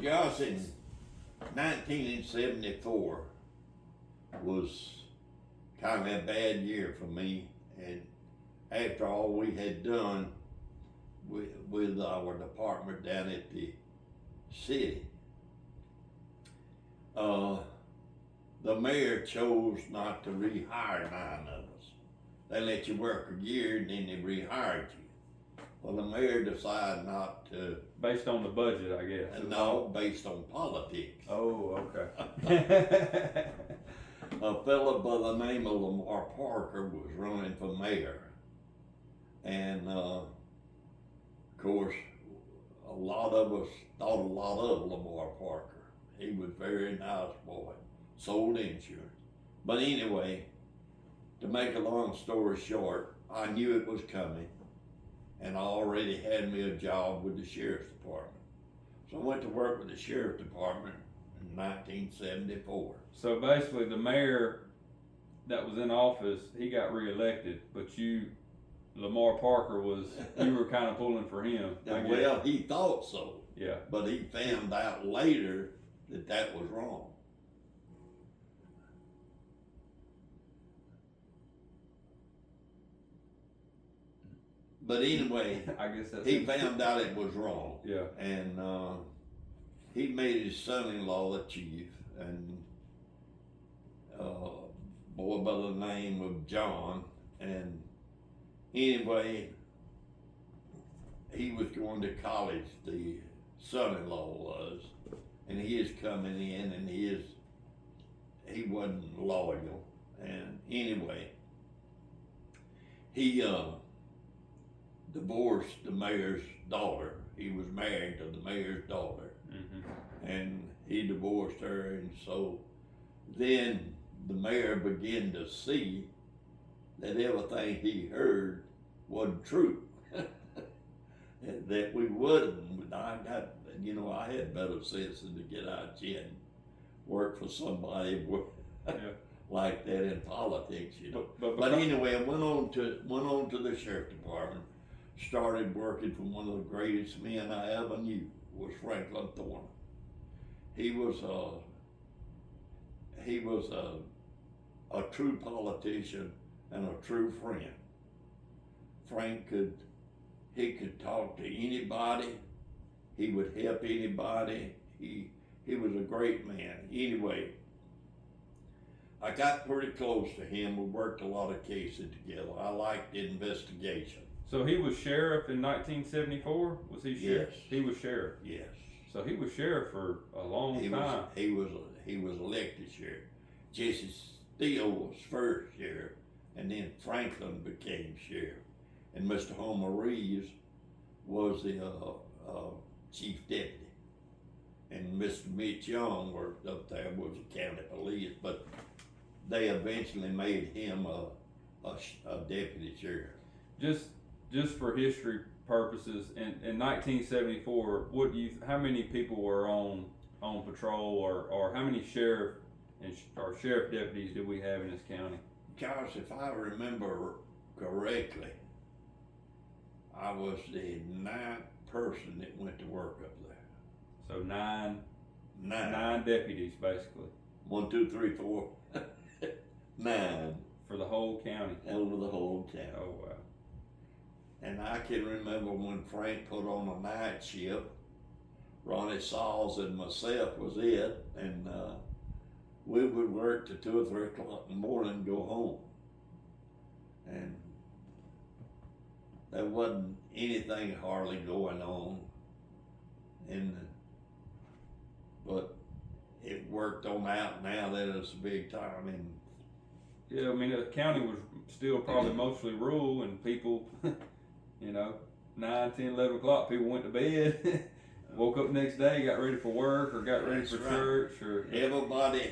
Josh, in 1974 was kind of a bad year for me, and after all we had done with our department down at the city, the mayor chose not to rehire 9 of us. They let you work a year and then they rehired you. Well, the mayor decided not to. Based on the budget, I guess. No, based on politics. Oh, okay. A fellow by the name of Lamar Parker was running for mayor. And of course, a lot of us thought a lot of Lamar Parker. He was a very nice boy, sold insurance. But anyway, to make a long story short, I knew it was coming, and I already had me a job with the sheriff's department. So I went to work with the sheriff's department in 1974. So basically, the mayor that was in office, he got reelected, but you, Lamar Parker, you were kind of pulling for him. Well, he thought so. Yeah. But he found out later that was wrong. But anyway, I guess he found out it was wrong. Yeah. And he made his son-in-law the chief, and a boy by the name of John. And anyway, he was going to college, the son-in-law was, and he is coming in, and he wasn't loyal. And anyway, he divorced the mayor's daughter. He was married to the mayor's daughter, and he divorced her, and so then the mayor began to see that everything he heard wasn't true. That we wouldn't. I had better sense than to get out here and work for somebody like that in politics, But anyway, I went on to the sheriff department. Started working for one of the greatest men I ever knew, was Franklin Thorne. He was a true politician and a true friend. Frank could talk to anybody. He would help anybody. He was a great man. Anyway, I got pretty close to him. We worked a lot of cases together. I liked the investigation. So he was sheriff in 1974? Was he sheriff? Yes. He was sheriff? Yes. So he was sheriff for a long time. He was elected sheriff. Jesse Steele was first sheriff, and then Franklin became sheriff. And Mr. Homer Reeves was the chief deputy. And Mr. Mitch Young worked up there, was the county police, but they eventually made him a deputy sheriff. Just for history purposes, in 1974, how many people were on patrol, or how many sheriff deputies did we have in this county? Gosh, if I remember correctly, I was the 9th person that went to work up there. So nine deputies, basically. 1, 2, 3, 4, 9. For the whole county. Over the whole county. Oh, wow. And I can remember when Frank put on a night shift, Ronnie Sauls and myself was it, and we would work till 2 or 3 o'clock in the morning and go home. And there wasn't anything hardly going on, but it worked on out now that it's a big time. And yeah, I mean, the county was still probably mostly rural, and people, 9, 10, 11 o'clock, people went to bed, woke up the next day, got ready for work, or got ready for church, or everybody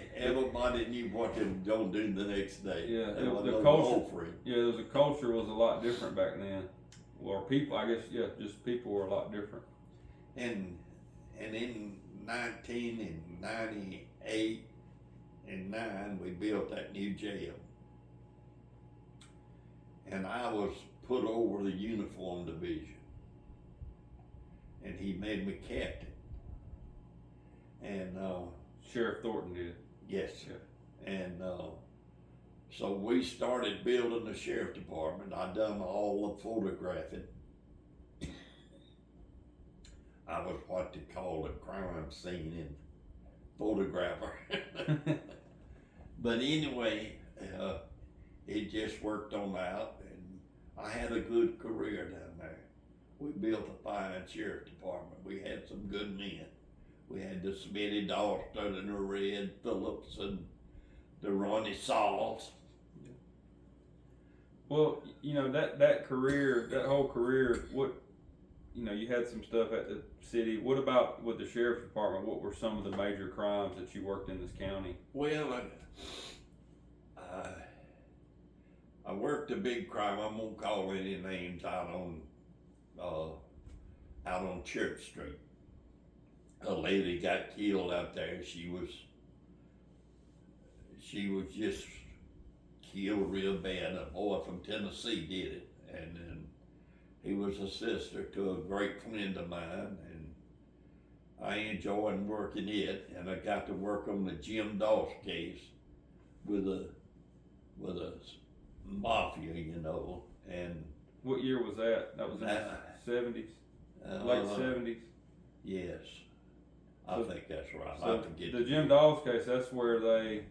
knew what they were going to do the next day. Yeah, the culture. Yeah, the culture was a lot different back then. Or people, I guess, just people were a lot different. And in 1998 and 9, we built that new jail. And I was put over the uniform division. And he made me captain. And Sheriff Thornton did. yes, Yeah. and so we started building the sheriff department. I done all the photographing. I was what they call a crime scene and photographer. But anyway, it just worked on out, and I had a good career down there. We built a fine sheriff department. We had some good men. We had the Smitty Dawson and the Red Phillips and the Ronnie Sauls. Well, you know, that career, that whole career, what, you know, you had some stuff at the city. What about with the sheriff's department? What were some of the major crimes that you worked in this county? Well, I worked a big crime. I won't call any names out on Church Street. A lady got killed out there. She was just killed real bad. A boy from Tennessee did it, and then he was a sister to a great friend of mine, and I enjoyed working it. And I got to work on the Jim Doss case with a mafia, you know. And What year was that? That was in the 70s, late 70s. Yes, I think that's right. So I forget the Jim Doss case. That's where they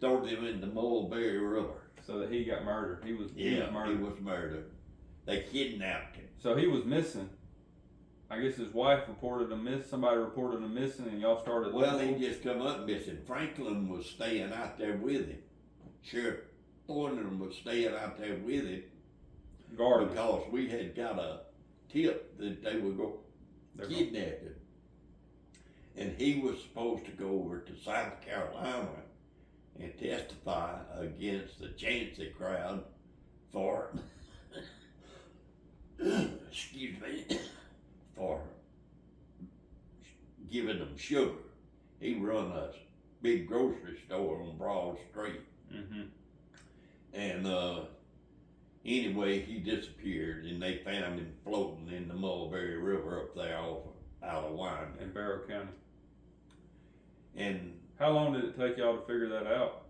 threw him in the Mulberry River. so that he got murdered. He was murdered. He was murdered. They kidnapped him. So he was missing. I guess his wife reported him missing. Somebody reported him missing, and y'all started. Well, he just come up missing. Franklin was staying out there with him. Sheriff Thornton was staying out there with him guarding because we had got a tip that they would go kidnap him. And he was supposed to go over to South Carolina and testify against the Chancey crowd for, excuse me, for giving them sugar. He run a big grocery store on Broad Street. Mm-hmm. And anyway, he disappeared, and they found him floating in the Mulberry River up there out of Wyoming. In Barrow County. And how long did it take y'all to figure that out?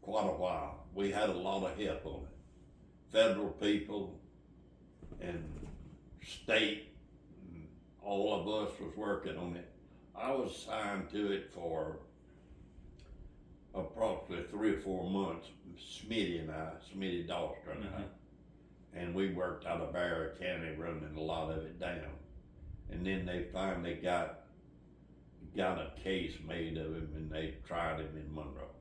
Quite a while. We had a lot of help on it. Federal people and state, and all of us was working on it. I was assigned to it for approximately 3 or 4 months. Smitty Dawson and I, and we worked out of Barrow County running a lot of it down. And then they finally got a case made of him, and they tried him in Monroe.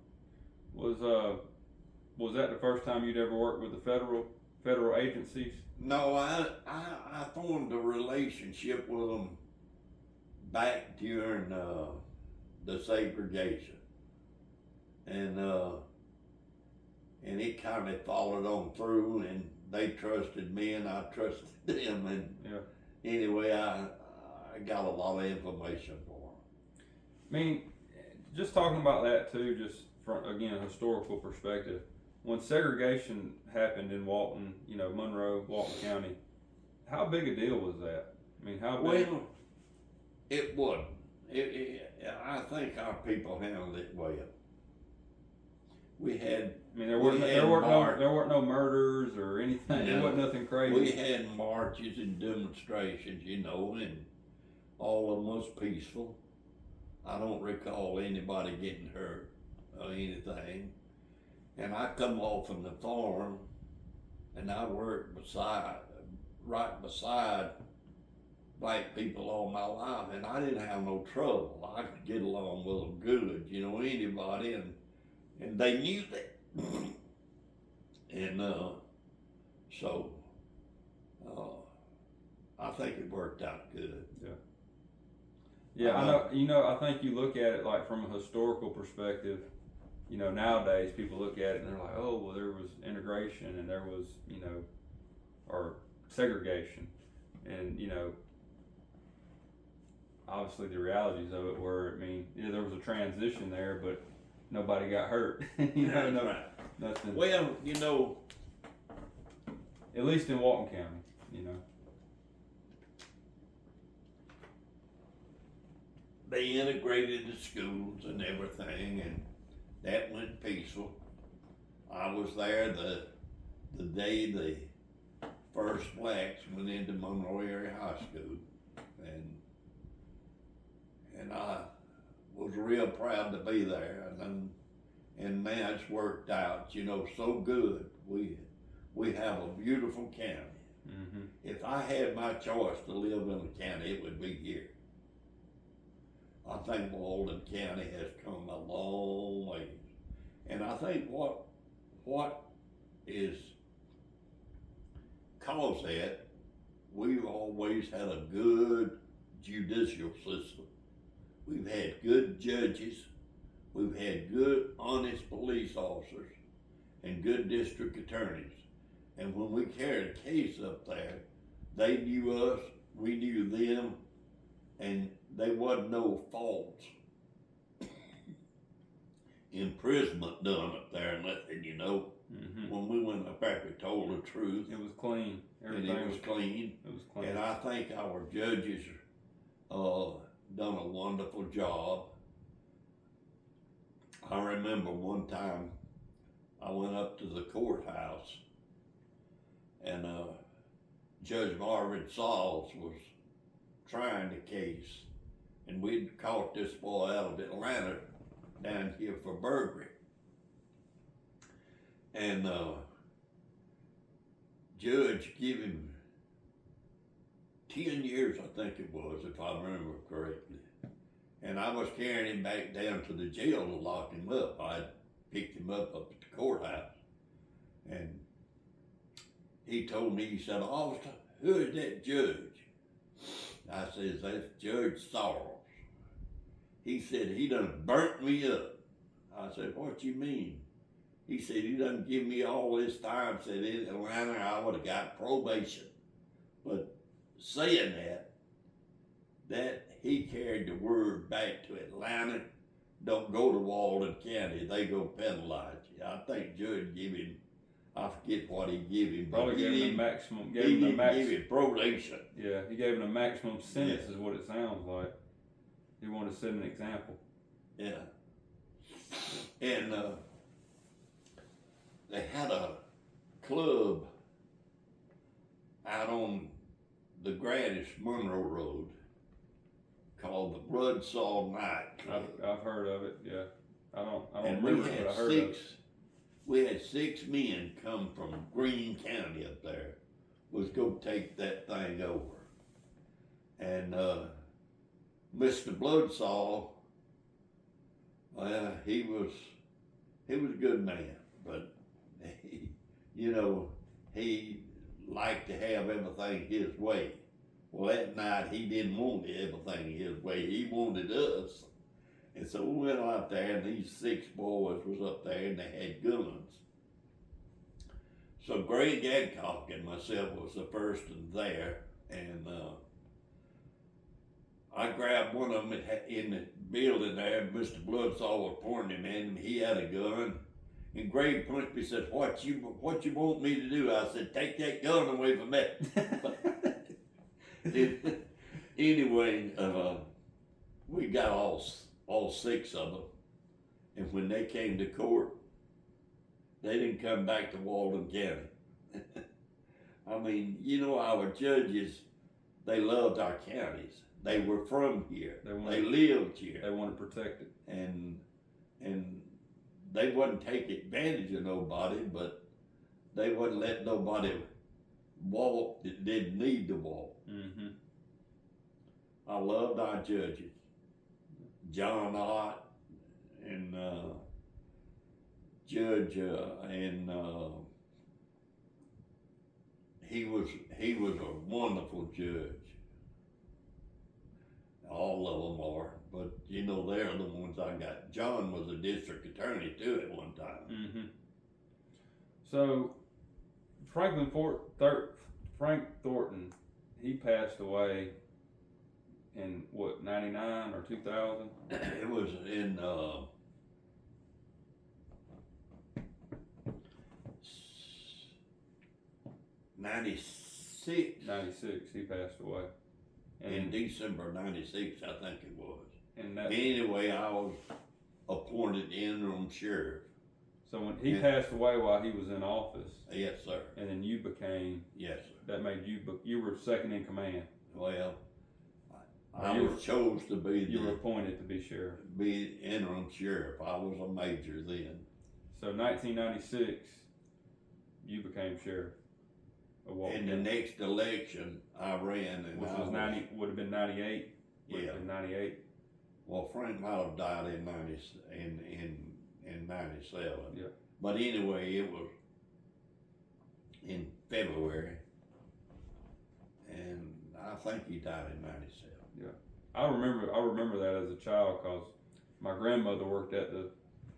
Was that the first time you'd ever worked with the federal agencies? No, I formed a relationship with them back during the segregation, and it kind of followed on through, and they trusted me and I trusted them, and anyway, I got a lot of information for them. I mean, just talking about that too, just from, again, a historical perspective. When segregation happened in Walton, you know, Monroe, Walton County, how big a deal was that? I mean, how big? Well, it wasn't. I think our people handled it well. We had. I mean, there weren't no murders or anything. No, there wasn't nothing crazy. We had marches and demonstrations, you know, and all of them was peaceful. I don't recall anybody getting hurt or anything. And I come off from the farm, and I worked right beside black people all my life, and I didn't have no trouble. I could get along with them good, you know, anybody, and they knew that. And so I think it worked out good. Yeah, I know. You know, I think you look at it like from a historical perspective. You know, nowadays people look at it and they're like, oh, well, there was integration and there was, you know, or segregation, and you know, obviously the realities of it were, I mean, yeah, there was a transition there, but nobody got hurt. You know, That's right. Nothing. Well, you know, at least in Walton County, you know. they integrated the schools and everything, and that went peaceful. I was there the day the first blacks went into Monroe Area High School, and I was real proud to be there, and man, it's worked out, so good. We have a beautiful county. Mm-hmm. If I had my choice to live in a county, it would be here. I think Walton County has come a long ways, and I think what is caused that, we've always had a good judicial system. We've had good judges, we've had good, honest police officers, and good district attorneys. And when we carried a case up there, they knew us, we knew them, and there wasn't no false imprisonment done up there and nothing, Mm-hmm. When we went up there, we told the truth. It was clean. Everything and it was clean. It was clean. And I think our judges done a wonderful job. I remember one time I went up to the courthouse, and Judge Marvin Sauls was trying the case, and we'd caught this boy out of Atlanta down here for burglary. And Judge gave him 10 years, I think it was, if I remember correctly. And I was carrying him back down to the jail to lock him up. I picked him up at the courthouse. And he told me, he said, "Officer, who is that judge?" I says, "That's Judge Sauls." He said, "He done burnt me up." I said, "What you mean?" He said, "He done give me all this time." Said, "In Atlanta, I would have got probation." But saying that he carried the word back to Atlanta, don't go to Walton County, they go penalize you. I think Judge gave him, I forget what he gave him. Probably gave him the maximum. He didn't give him probation. Yeah, he gave him a maximum sentence, is what it sounds like. He wanted to set an example. Yeah. And they had a club out on the Gradish Monroe Road called the Bloodsaw Night Club. I've heard of it. Yeah, I don't And remember it, but I heard of it. We had 6 men come from Greene County up there, was go take that thing over. And Mr. Bloodsaw, well, he was a good man, but he liked to have everything his way. Well, that night he didn't want everything his way. He wanted us. And so we went out there, and these 6 boys was up there, and they had guns. So Greg Adcock and myself was the first one there, and I grabbed one of them in the building there. Mr. Bloodsaw was pointing him in, and he had a gun. And Greg punched me and said, what you want me to do?" I said, "Take that gun away from me." Anyway, we got all 6 of them. And when they came to court, they didn't come back to Walton County. I mean, our judges, they loved our counties. They were from here. They lived here. They want to protect it. And they wouldn't take advantage of nobody, but they wouldn't let nobody walk that didn't need to walk. Mm-hmm. I loved our judges. John Ott and Judge and he was a wonderful judge. All of them are, but they're the ones I got. John was a district attorney too at one time. Mm-hmm. So Frank Thornton, he passed away in what, 99 or 2000? It was in 96. 96, he passed away. In December 96, I think it was. And that, Anyway, I was appointed interim sheriff. so when he Yeah. passed away while he was in office, Yes, sir. and then you became, Yes, sir. that made you, you were second in command. Well, I You was chose to be You were the appointed to be sheriff. be interim sheriff. I was a major then. So 1996, you became sheriff of Walton. In the next election, I ran, and Which I was 90, would have been 98. Would Yeah. have been 98. Well, Frank might have died in 97. Yeah. But anyway, it was in February, and I think he died in 97. I remember that as a child because my grandmother worked at the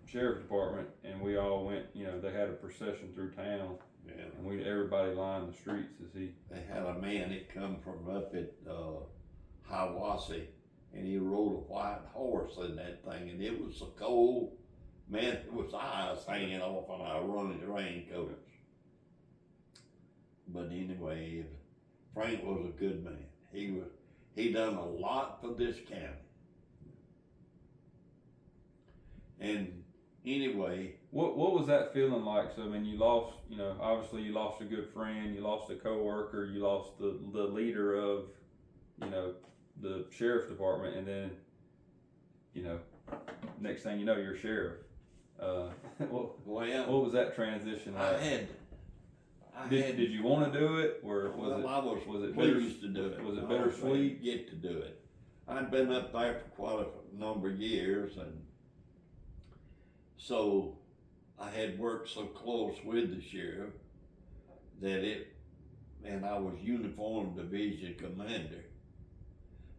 sheriff's department, and we all went. You know, they had a procession through town, Yeah. and everybody lined the streets to see. They had a man that come from up at Hiawassee, and he rode a white horse in that thing, and it was so cold, man, it was eyes hanging off on our running raincoats. But anyway, Frank was a good man. He done a lot for this county. And anyway, What was that feeling like? So I mean, you lost. You know, obviously you lost a good friend, you lost a coworker, you lost the leader of, you know, the sheriff's department, and then, you know, next thing you know, you're sheriff. What was that transition like? Did you want to do it, or was it pleased to do it. Was it I bittersweet? glad to get to do it. I'd been up there for quite a number of years, and so I had worked so close with the sheriff and I was uniform division commander.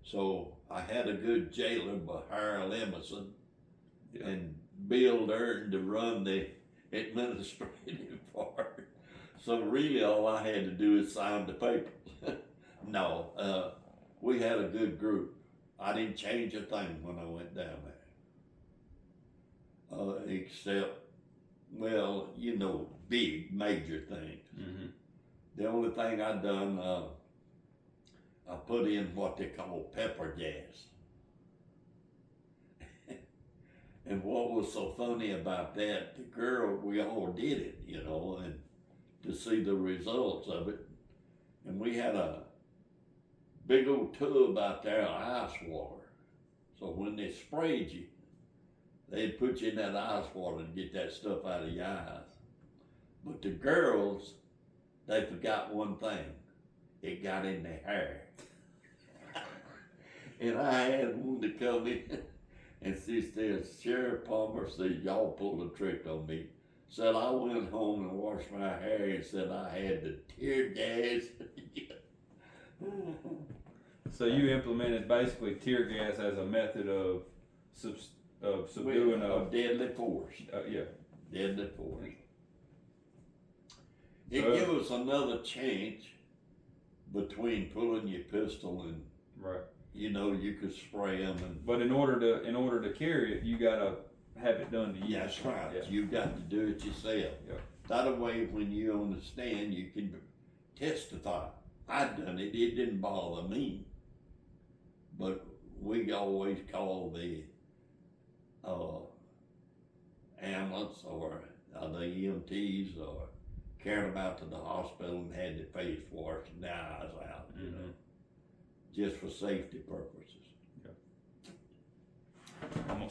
So I had a good jailer by Harold Emerson, Yeah. and Bill Dern to run the administrative part. So really all I had to do is sign the papers. No, we had a good group. I didn't change a thing when I went down there. Except, well, you know, big, major things. Mm-hmm. The only thing I done, I put in what they call pepper gas. And what was so funny about that, the girl, we all did it, you know, and to see the results of it. And we had a big old tub out there of ice water. So when they sprayed you, they'd put you in that ice water to get that stuff out of your eyes. But the girls, they forgot one thing. It got in their hair. And I had one to come in and she said, Sheriff Palmer said, y'all pulled a trick on me. Said I went home and washed my hair and said I had the tear gas. So you implemented basically tear gas as a method of subduing a deadly force. Yeah. Deadly force. It So- gave us another chance between pulling your pistol and, Right. you know, you could spray them and. But in order to carry it, you gotta have it done to you. That's right. Yeah. You got to do it yourself. Yeah. That way, when you on the stand, you can testify. I done it. It didn't bother me. But we always called the ambulance or the EMTs or carried them out to the hospital and had their face washed and their eyes out, you Mm-hmm. know, just for safety purposes.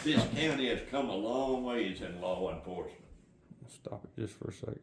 This county has come a long ways in law enforcement. Stop it just for a second.